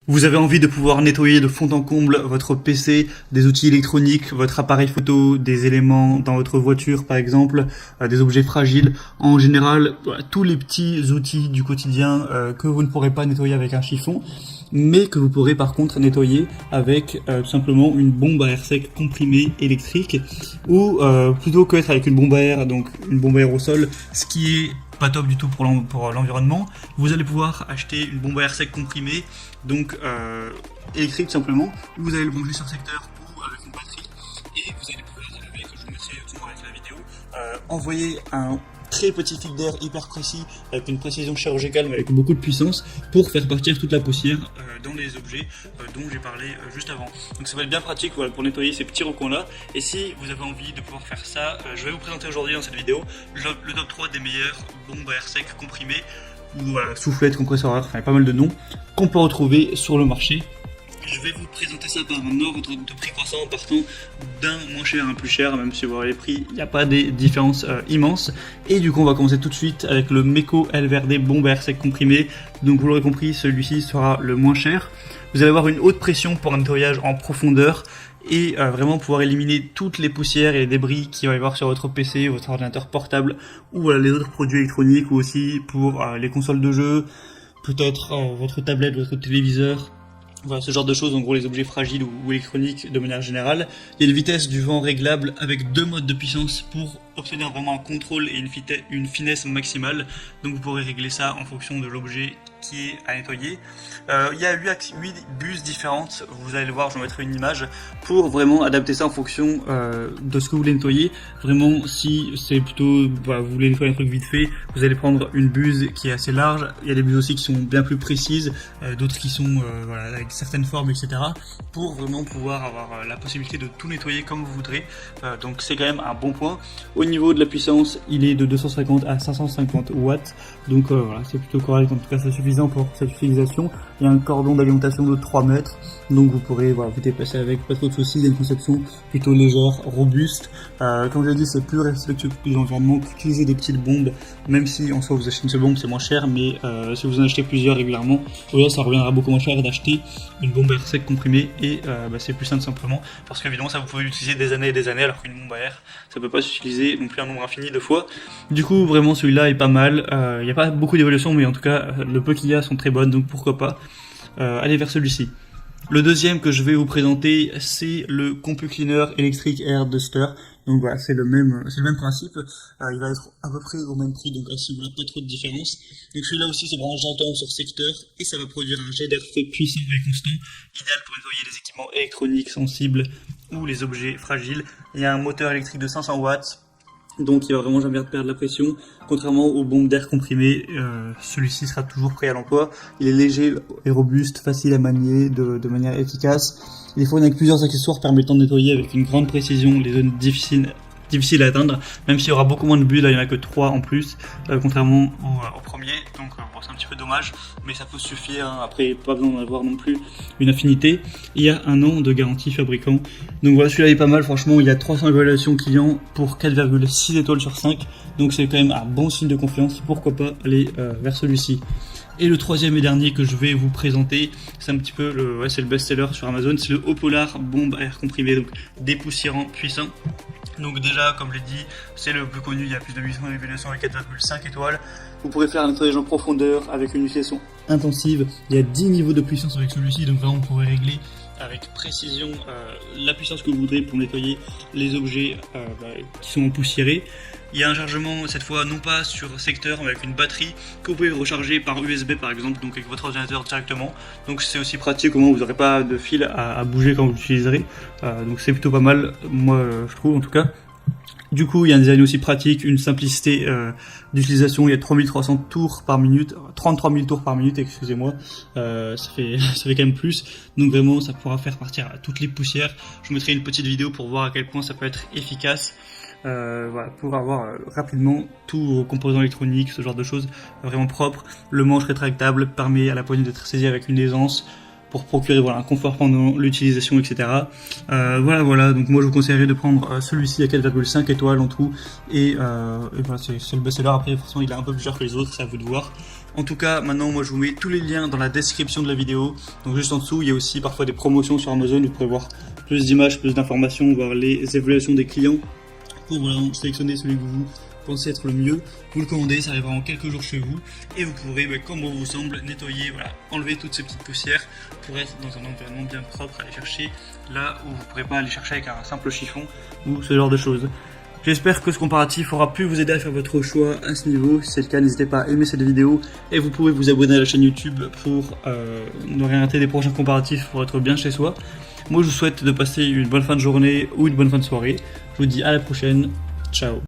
Vous avez envie de pouvoir nettoyer de fond en comble votre PC, des outils électroniques, votre appareil photo, des éléments dans votre voiture par exemple, des objets fragiles. En général, voilà, tous les petits outils du quotidien que vous ne pourrez pas nettoyer avec un chiffon, mais que vous pourrez par contre nettoyer avec tout simplement une bombe à air sec comprimée électrique, ou plutôt que être avec une bombe à air, donc une bombe à air au sol, ce qui est pas top du tout pour l'environnement. Vous allez pouvoir acheter une bombe à air sec comprimée, donc électrique tout simplement. Vous allez le brancher sur secteur ou avec une batterie, et vous allez pouvoir, avec, je vous mettrai tout avec la vidéo, envoyer un très petit fil d'air hyper précis, avec une précision chirurgicale, mais avec beaucoup de puissance, pour faire partir toute la poussière dans les objets dont j'ai parlé juste avant. Donc ça va être bien pratique, voilà, pour nettoyer ces petits recoins là. Et si vous avez envie de pouvoir faire ça, je vais vous présenter aujourd'hui dans cette vidéo le top 3 des meilleures bombes à air sec comprimées, ou soufflettes, compresseur à air, enfin pas mal de noms qu'on peut retrouver sur le marché. Je vais vous présenter ça par un ordre de prix croissant, partant d'un moins cher à un plus cher, même si vous voyez les prix, il n'y a pas des différences immenses. Et du coup, on va commencer tout de suite avec le Meco LVRD bombe à air sec comprimé. Donc vous l'aurez compris, celui-ci sera le moins cher. Vous allez avoir une haute pression pour un nettoyage en profondeur, et vraiment pouvoir éliminer toutes les poussières et les débris qu'il va y avoir sur votre PC, votre ordinateur portable, ou les autres produits électroniques, ou aussi pour les consoles de jeux, peut-être votre tablette, votre téléviseur. Voilà, ce genre de choses, en gros les objets fragiles ou électroniques de manière générale. Il y a une vitesse du vent réglable avec 2 modes de puissance pour obtenir vraiment un contrôle et une finesse maximale. Donc vous pourrez régler ça en fonction de l'objet qui est à nettoyer. Il y a 8 buses différentes, vous allez le voir, je vous mettrai une image, pour vraiment adapter ça en fonction de ce que vous voulez nettoyer. Vraiment, si c'est plutôt, vous voulez nettoyer un truc vite fait, vous allez prendre une buse qui est assez large. Il y a des buses aussi qui sont bien plus précises, d'autres qui sont avec certaines formes, etc. pour vraiment pouvoir avoir la possibilité de tout nettoyer comme vous voudrez. Donc c'est quand même un bon point. Au niveau de la puissance, il est de 250 à 550 watts, donc voilà, c'est plutôt correct, en tout cas c'est suffisant pour cette utilisation. Il y a un cordon d'alimentation de 3 mètres, donc vous pourrez vous déplacer avec, pas trop de soucis. Il y a une conception plutôt légère, robuste. Comme je l'ai dit, c'est plus respectueux de l'environnement qu'utiliser des petites bombes, même si en soi vous achetez une seule bombe, c'est moins cher, mais si vous en achetez plusieurs régulièrement, ça reviendra beaucoup moins cher d'acheter une bombe à air sec comprimée, et c'est plus simple simplement, parce qu'évidemment ça vous pouvez l'utiliser des années et des années, alors qu'une bombe à air, ça peut pas s'utiliser non plus un nombre infini de fois. Du coup, vraiment celui-là est pas mal. Il n'y a pas beaucoup d'évolution, mais en tout cas, le peu qu'il y a sont très bonnes, donc pourquoi pas aller vers celui-ci. Le deuxième que je vais vous présenter, c'est le CompuCleaner Electric Air Duster. Donc voilà, c'est le même principe. Il va être à peu près au même prix, donc ainsi voilà, pas trop de différence. Donc celui-là aussi se branche directement sur secteur, et ça va produire un jet d'air frais puissant et constant, idéal pour nettoyer les équipements électroniques sensibles ou les objets fragiles. Il y a un moteur électrique de 500 watts. Donc il va vraiment jamais perdre la pression, contrairement aux bombes d'air comprimées. Celui-ci sera toujours prêt à l'emploi. Il est léger et robuste, facile à manier de manière efficace. Il est fourni avec plusieurs accessoires permettant de nettoyer avec une grande précision les zones difficiles à atteindre, même s'il y aura beaucoup moins de bulles, là il n'y en a que 3 en plus, contrairement au premier, donc bon, c'est un petit peu dommage, mais ça peut suffire, hein. Après pas besoin d'en avoir non plus une infinité. Il y a 1 an de garantie fabricant, donc voilà, celui-là est pas mal, franchement. Il y a 300 évaluations clients pour 4,6 étoiles sur 5, donc c'est quand même un bon signe de confiance, pourquoi pas aller vers celui-ci. Et le troisième et dernier que je vais vous présenter, c'est un petit peu c'est le best-seller sur Amazon, c'est le Haut-Polar bombe à air comprimé, donc dépoussiérant puissant. Donc déjà, comme je l'ai dit, c'est le plus connu, il y a plus de 800 évaluations avec 4,5 étoiles. Vous pourrez faire un nettoyage en profondeur avec une utilisation intensive. Il y a 10 niveaux de puissance avec celui-ci, donc vraiment vous pourrez régler avec précision la puissance que vous voudrez pour nettoyer les objets qui sont empoussiérés. Il y a un chargement, cette fois non pas sur secteur, mais avec une batterie que vous pouvez recharger par USB par exemple, donc avec votre ordinateur directement. Donc c'est aussi pratique, au moins vous n'aurez pas de fil à bouger quand vous l'utiliserez. Donc c'est plutôt pas mal, moi je trouve en tout cas. Du coup, il y a un design aussi pratique, une simplicité d'utilisation. Il y a 3300 tours par minute, 33 000 tours par minute, excusez-moi. Ça fait quand même plus. Donc vraiment, ça pourra faire partir toutes les poussières. Je vous mettrai une petite vidéo pour voir à quel point ça peut être efficace. Voilà, pour avoir rapidement tous vos composants électroniques, ce genre de choses vraiment propres. Le manche rétractable permet à la poignée d'être saisie avec une aisance, pour procurer un confort pendant l'utilisation, etc. Voilà, donc moi je vous conseillerais de prendre celui-ci à 4,5 étoiles en tout, et voilà, c'est le best-seller. Après forcément il est un peu plus cher que les autres, c'est à vous de voir, En tout cas, maintenant, moi, je vous mets tous les liens dans la description de la vidéo. Donc, juste en dessous, il y a aussi parfois des promotions sur Amazon. Vous pourrez voir plus d'images, plus d'informations, voir les évaluations des clients pour vraiment sélectionner celui que vous pensez être le mieux. Vous le commandez, ça arrivera en quelques jours chez vous et vous pourrez, comme bon vous semble, nettoyer, enlever toutes ces petites poussières pour être dans un environnement bien propre, aller chercher là où vous ne pourrez pas aller chercher avec un simple chiffon ou ce genre de choses. J'espère que ce comparatif aura pu vous aider à faire votre choix à ce niveau. Si c'est le cas, n'hésitez pas à aimer cette vidéo et vous pouvez vous abonner à la chaîne YouTube pour ne rien rater des prochains comparatifs pour être bien chez soi. Moi, je vous souhaite de passer une bonne fin de journée ou une bonne fin de soirée. Je vous dis à la prochaine. Ciao.